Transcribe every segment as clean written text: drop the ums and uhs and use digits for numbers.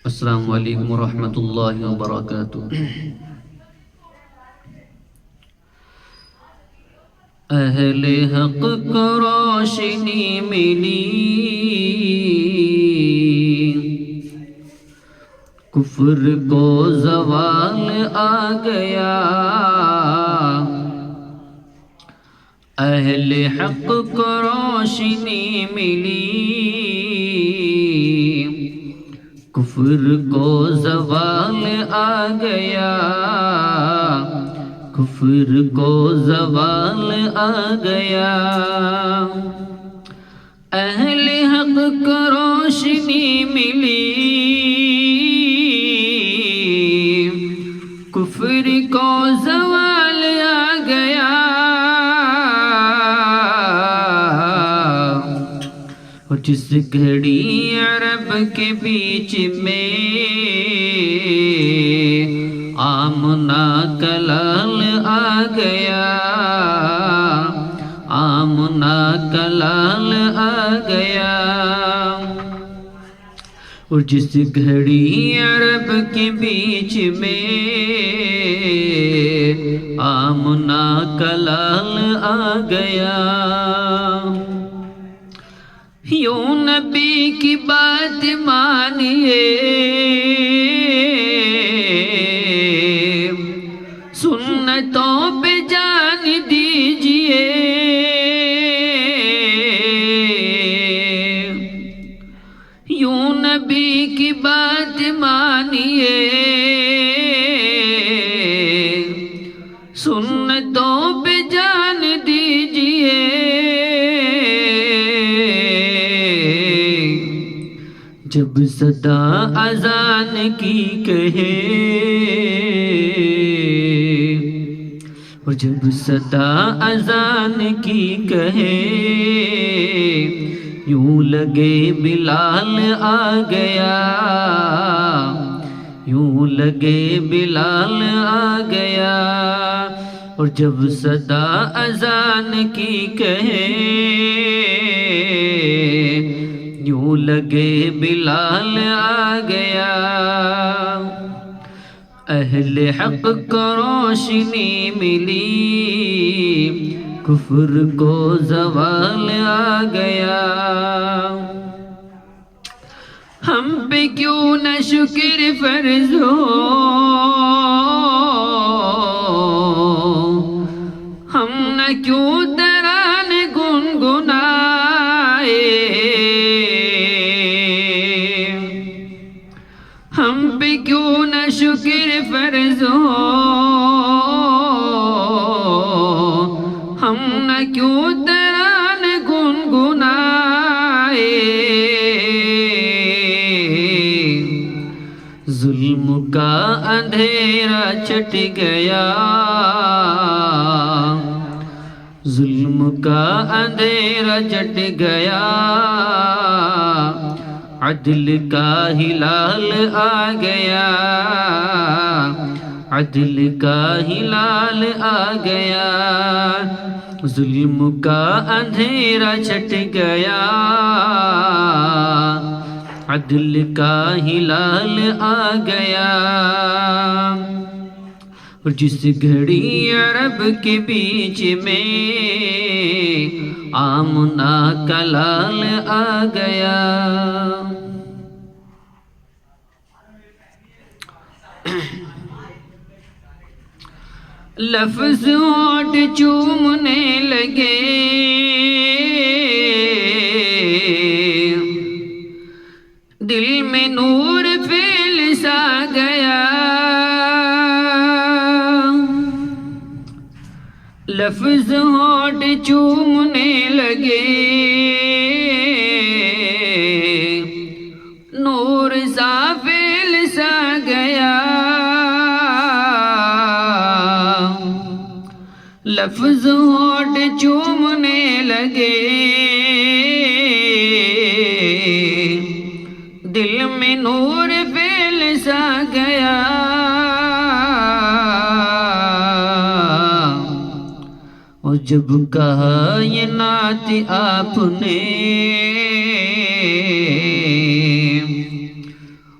السلام علیکم ورحمۃ اللہ وبرکاتہ۔ اہل حق کو روشنی ملی، کفر کو زوال آ گیا۔ اہل حق کو روشنی ملی، کفر کو زوال آ گیا۔ کفر کو زوال آ گیا۔ اہل حق کو روشنی ملی، کفر کو زوال آ گیا۔ اور جس گھڑی عرب کے بیچ میں آمنہ کا لال آ گیا، آمنہ کا لال آ گیا۔ اور جس گھڑی عرب کے بیچ میں آمنہ کا لال آ گیا۔ یوں نبی کی بات مانیے، سنتوں پہ جان دیجئے۔ یوں نبی کی بات مانیے، سنتوں پہ جان دیجئے۔ جب صدا اذان کی کہے، اور جب صدا اذان کی کہے، یوں لگے بلال آ گیا، یوں لگے بلال آ گیا۔ اور جب صدا اذان کی کہے، یوں لگے بلال آ گیا۔ اہل حق کو روشنی ملی، کفر کو زوال آ گیا۔ ہم پہ کیوں نہ شکر فرض ہو، ہم نہ کیوں ترانے گنگنائے۔ ہم پہ کیوں نہ شکر فرض ہو، ہم نہ کیوں ترانے گنگنائے۔ ظلم کا اندھیرا چھٹ گیا، ظلم کا اندھیرا چھٹ گیا۔ عدل کا ہلال آ گیا، عدل کا ہلال آ گیا۔ ظلم کا اندھیرا چھٹ گیا، عدل کا ہلال آ گیا۔ اور جس گھڑی عرب کے بیچ میں آمنہ کا لال آ گیا۔ لفظ ہونٹ چومنے لگے، دل میں نور پھیل سا گیا۔ لفظ ہونٹ چومنے لگے، نور سا پھیل سا گیا۔ لفظ ہونٹ چومنے لگے، دل میں نور پھیل سا گیا۔ اور جب کہا یہ نعت آپ نے،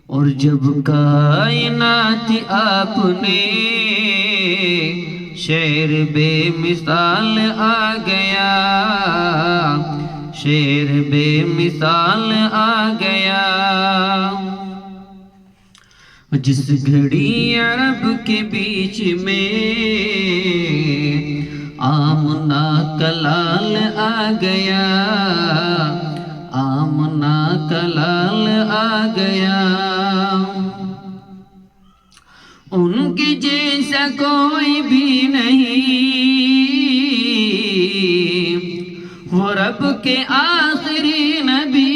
اور اور جب کائنات آپ نے شعر بے مثال آ گیا، شعر بے مثال آ گیا۔ جس گھڑی عرب کے بیچ میں آمنہ کا لال آ گیا، آمنہ کا لال آ گیا۔ ان کے جیسا کوئی بھی نہیں، وہ رب کے آخری نبی۔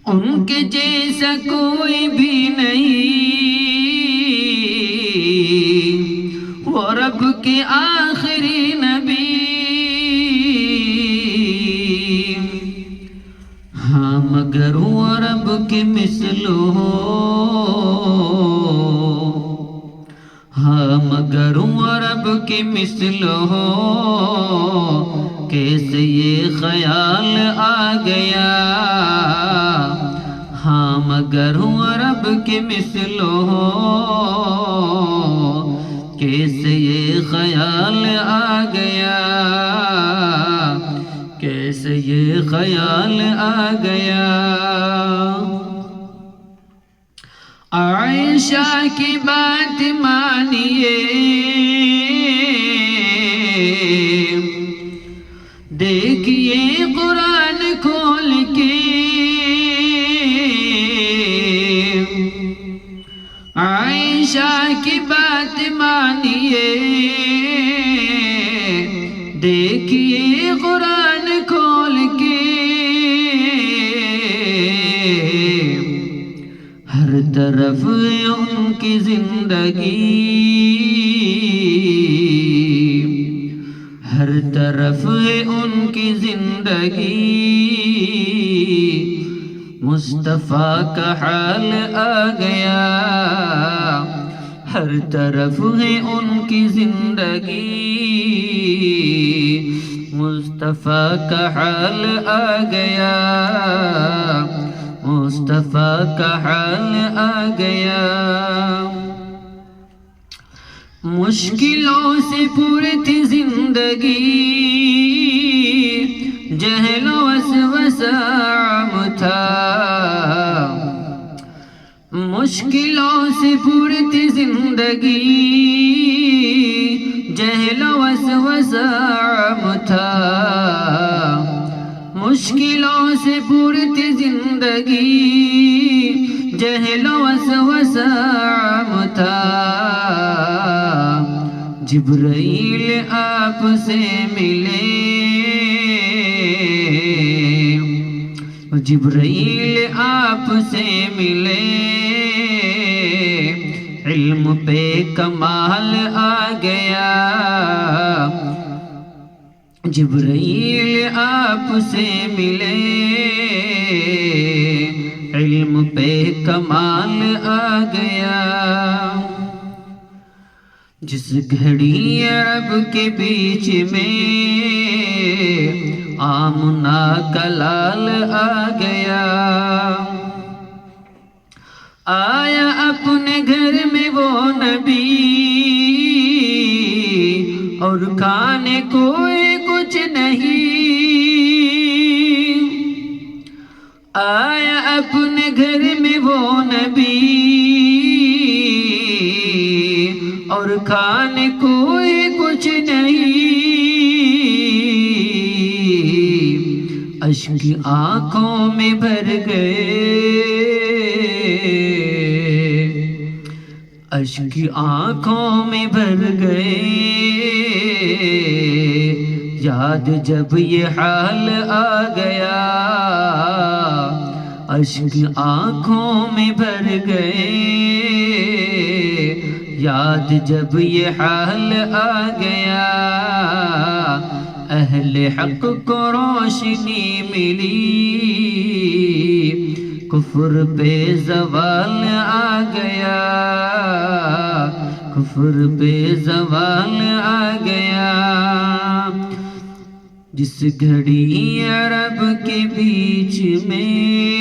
ان کے جیسا کوئی بھی نہیں، وہ رب کے آخری نبی۔ ہاں مگر وہ رب کے مثل ہو، ہاں مگر وہ رب کے مثل ہو، کیسے یہ خیال آ گیا۔ ہاں مگر وہ رب کے مثل ہو، کیسے یہ خیال آ گیا، کیسے یہ خیال آ گیا۔ عائشہ کی بات مانیے، دیکھیے قرآن کھول کے، عائشہ کی بات مانیے، دیکھیے قرآن کھول کے۔ ہر طرف ان کی زندگی، ہر طرف ان کی زندگی، مصطفیٰ کا حال آ گیا۔ ہر طرف ہے ان کی زندگی، مصطفیٰ کا حال آ گیا، مصطفیٰ کا حال آ گیا۔ مشکلوں سے پر تھی زندگی، جہل و وسوسہ عام تھا۔ مشکلوں سے پر تھی زندگی، جہل و وسوسہ عام تھا۔ مشکلوں سے پر تھی زندگی، جہل و وسوسہ عام تھا۔ جبرائیل آپ سے ملے، جبرائیل آپ سے ملے، علم پہ کمال آ گیا۔ جبرائیل آپ سے ملے، علم پہ کمال آ گیا۔ جس گھڑی عرب کے بیچ میں آمنہ کا لال آ گیا، آیا اپنے گھر میں وہ نبی، اور کھانے کو کچھ نہیں۔ آیا اپنے گھر میں وہ نبی، اور کھانے کو کچھ نہیں۔ اشک آنکھوں میں بھر گئے، اشک آنکھوں میں بھر گئے، یاد جب یہ حال آ گیا۔ اشک آنکھوں میں بھر گئے، یاد جب یہ حال آ گیا۔ اہل حق کو روشنی ملی، کفر پہ زوال آ گیا، کفر پہ زوال آ گیا۔ جس گھڑی عرب کے بیچ میں